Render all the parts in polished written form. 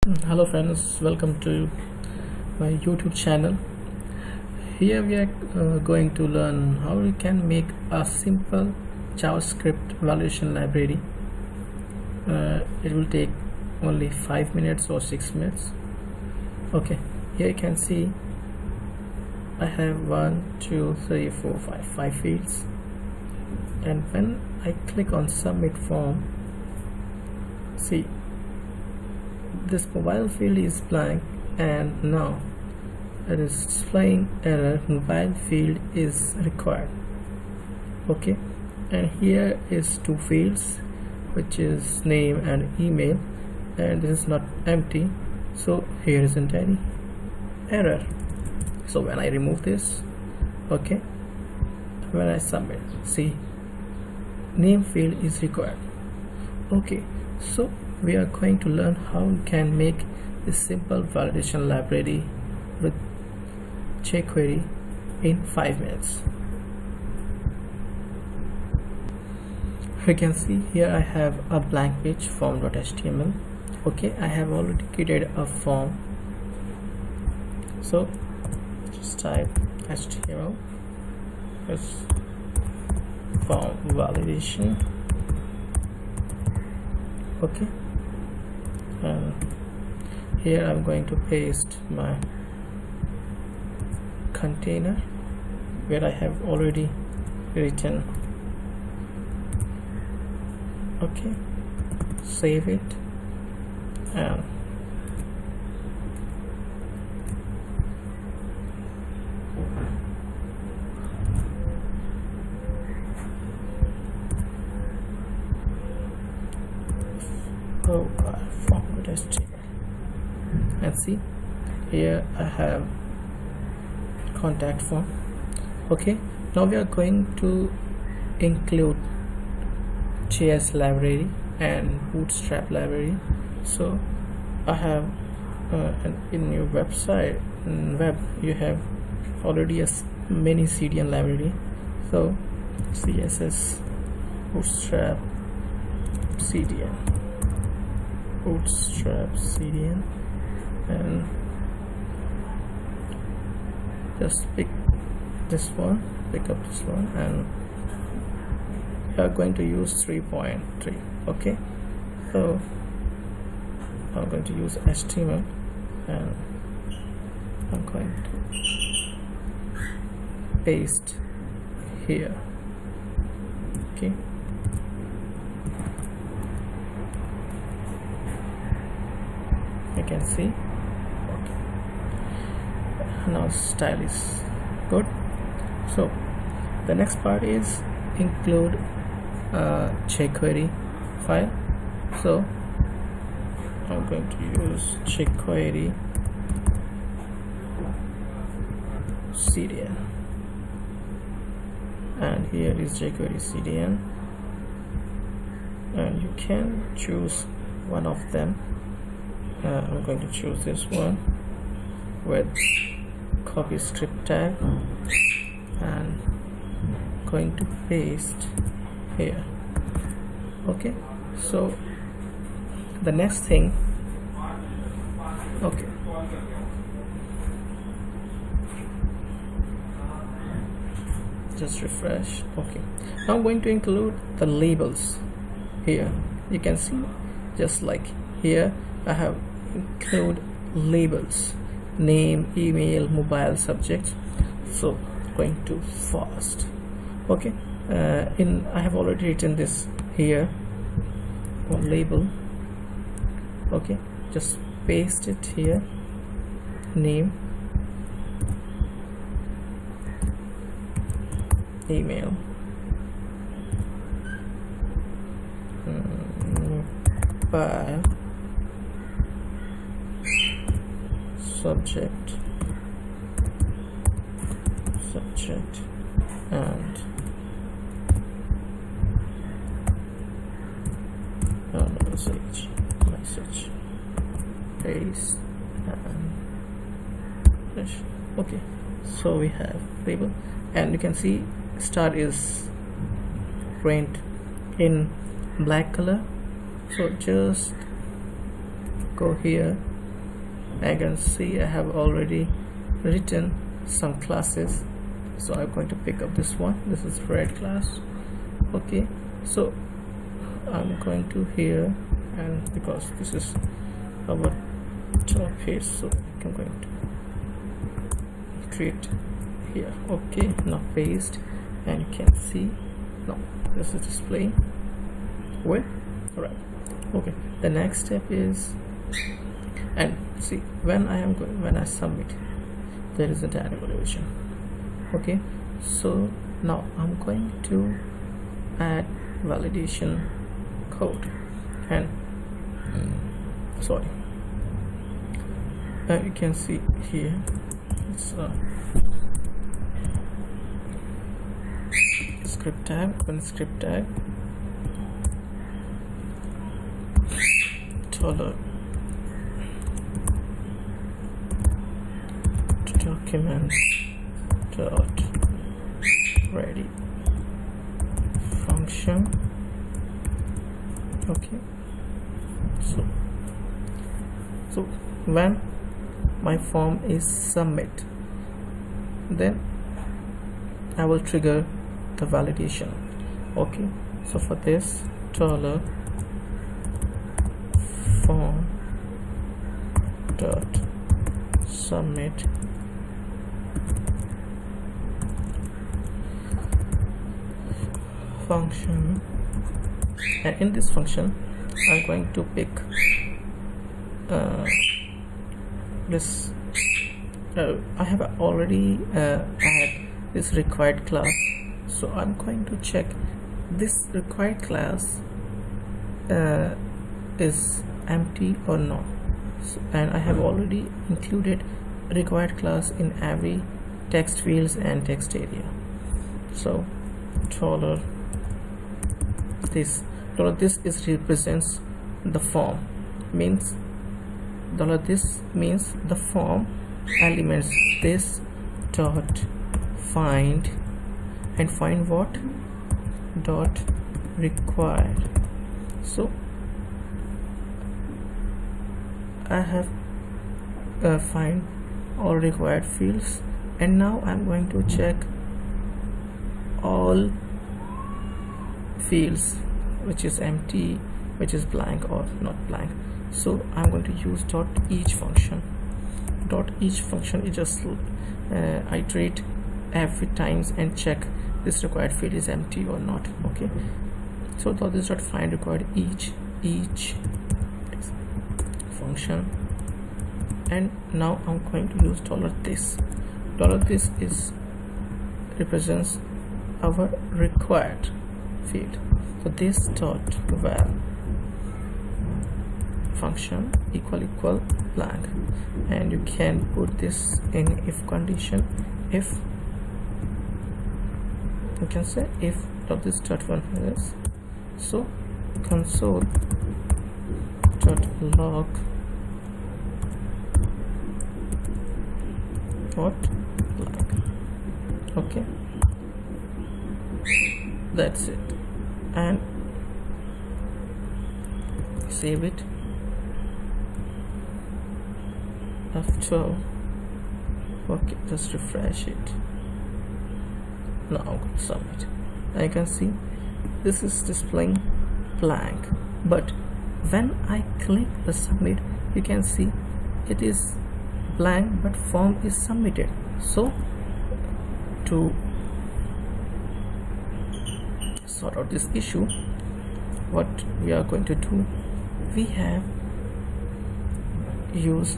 Hello friends, welcome to my YouTube channel. Here we are going to learn how we can make a simple JavaScript validation library. It will take only 5 minutes or 6 minutes. Okay, here you can see I have 5 fields, and when I click on submit form, see this mobile field is blank, and now it is displaying error mobile field is required. Okay, and here is two fields, which is name and email, and this is not empty, so here isn't any error. So when I remove this, okay, when I submit, see name field is required. Okay, so we are going to learn how we can make this simple validation library with jQuery in 5 minutes. You can see here I have a blank page form.html. okay, I have already created a form, so just type html as form validation. Okay, and here I'm going to paste my container where I have already written. Okay, save it, and form.html, and see here I have contact form. Okay, now we are going to include JS library and bootstrap library. So I have in your website web you have already a mini CDN library, so CSS bootstrap CDN, and just pick up this one, and we are going to use 3.3. okay, so I'm going to use HTML, and I'm going to paste here. Okay, you can see. Okay, now style is good. So the next part is include jQuery file. So I'm going to use jQuery CDN, and here is jQuery CDN, and you can choose one of them. I'm going to choose this one with copy script tag, and going to paste here. Okay, so the next thing, okay, just refresh. Okay, now I'm going to include the labels here. You can see just like here I have include labels, name, email, mobile, subject. So going to fast. Okay, I have already written this here on label. Okay, just paste it here, name, email, mobile, subject, and message, paste, and finish. Okay, so we have label, and you can see star is print in black color. So just go here I can see I have already written some classes, so I'm going to pick up this one. This is red class. Okay, so I'm going to here, and because this is our top page, so I'm going to create here. Okay, now paste, and you can see now this is display with right. Okay, the next step is, and see when I submit, there is a data evaluation. Okay, so now I'm going to add validation code, and sorry, you can see here it's script tag, open script tag, $, document dot ready function. Okay, so when my form is submit, then I will trigger the validation. Okay, so for this $form dot submit function, and in this function I'm going to pick this. I have already add this required class, so I'm going to check this required class is empty or not. So, and I have already included required class in every text fields and text area. So this is represents the form, means this means the form elements this dot find, and find what dot required. So I have find all required fields, and now I'm going to check all fields which is empty, which is blank or not blank. So I'm going to use .each function. .each function is just iterate every times and check this required field is empty or not. Okay, so this find required each function, and now I'm going to use $this. $this is represents our required field. So this dot val function equal blank, and you can put this in if condition. If you can say if this dot one is, so console dot log what blank. Okay, that's it, and save it. F12. Okay, just refresh it. Now I'm going to submit, and you can see this is displaying blank, but when I click the submit, you can see it is blank but form is submitted. So to sort out this issue, what we are going to do, we have used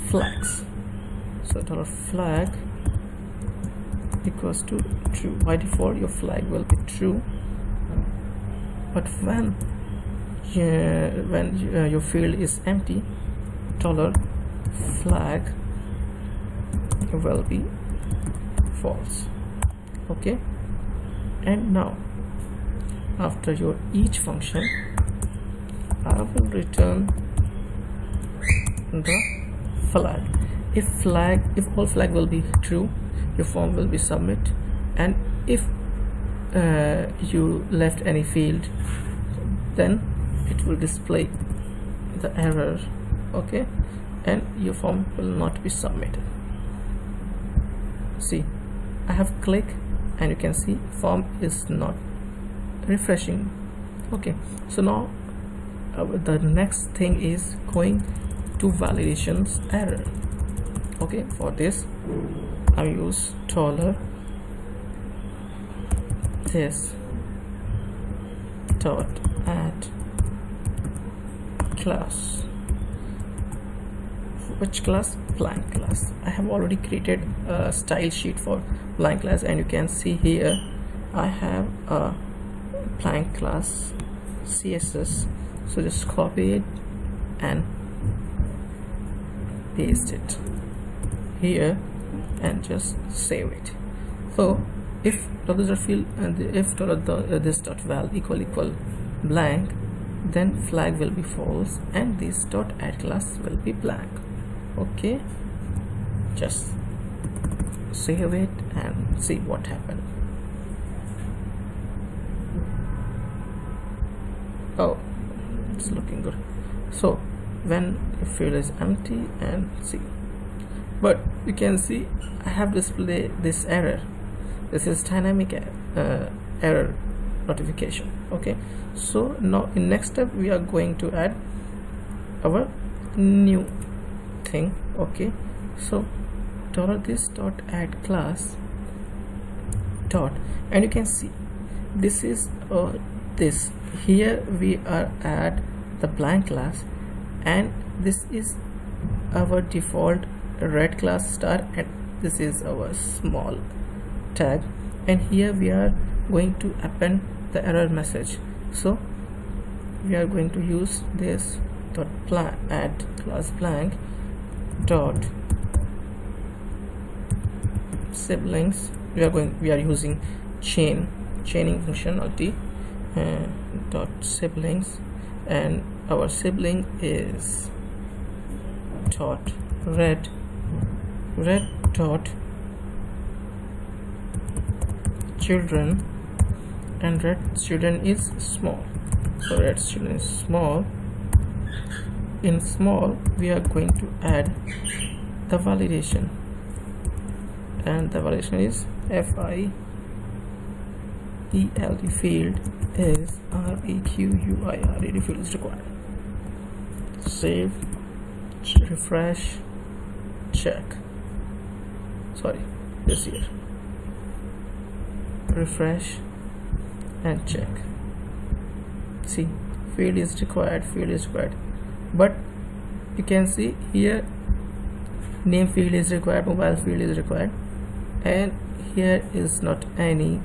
flags. So $flag equals to true. By default your flag will be true, but when your field is empty, $flag will be false. Okay, and now after your each function, I will return the flag. If all flag will be true, your form will be submit, and if you left any field, then it will display the error. Okay, and your form will not be submitted. See, I have clicked and you can see form is not refreshing. Okay, so now the next thing is going to validations error. Okay, for this I use $this dot add class. Which class? Blank class. I have already created a style sheet for blank class, and you can see here I have a blank class CSS. So just copy it and paste it here and just save it. So if $field and if this dot val equal blank, then flag will be false and this dot add class will be blank. Okay, just save it and see what happened. Oh, it's looking good. So when the field is empty, and see, but you can see I have displayed this error. This is dynamic error notification. Okay, so now in next step we are going to add our new thing. Okay, so $this dot add class dot, and you can see this is this here we are add the blank class, and this is our default red class star, and this is our small tag, and here we are going to append the error message. So we are going to use this dot add class blank dot siblings. We are using chaining functionality, dot siblings, and our sibling is dot red dot children, and red children is small. So red children is small. In small we are going to add the validation, and the validation is FIELD field is REQUIRED field is required. Save, refresh, check. Sorry, this here. Refresh and check. See, field is required, but you can see here name field is required, mobile field is required, and here is not any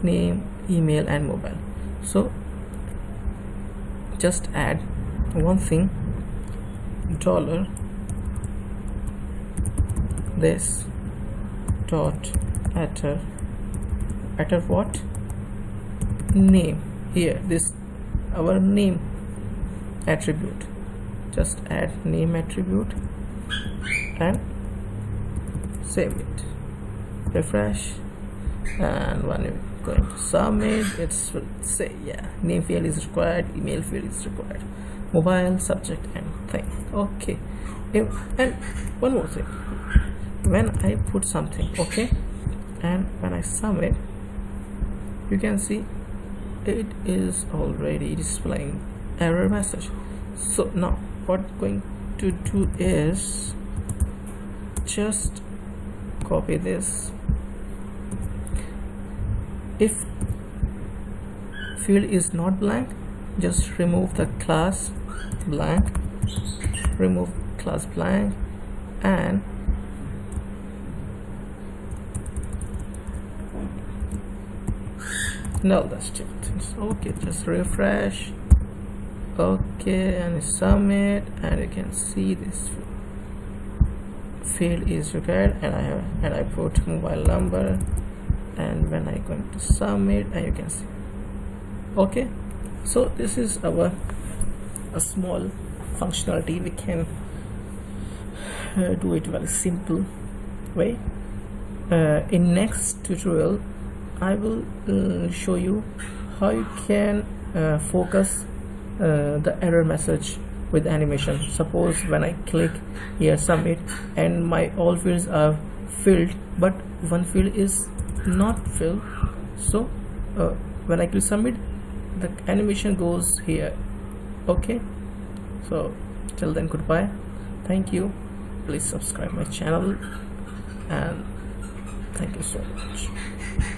name, email and mobile. So just add one thing, $this dot enter what? Name. Here this our name attribute. Just add name attribute and save it. Refresh, and when you're going to submit, it will say name field is required, email field is required, mobile, subject and thing. Okay, and one more thing, when I put something, okay, and when I submit, you can see it is already displaying error message. So now what I'm going to do is just copy this. If field is not blank, just remove the class blank, and null the two things. Okay, just refresh. Okay, and submit, and you can see this field is required, and I put mobile number, and when I going to submit, and you can see. Okay, so this is a small functionality. We can do it very simple way. In next tutorial I will show you how you can focus the error message with animation. Suppose when I click here submit and my all fields are filled but one field is not filled, so when I click submit the animation goes here. Okay, so till then, goodbye, thank you, please subscribe my channel, and thank you so much.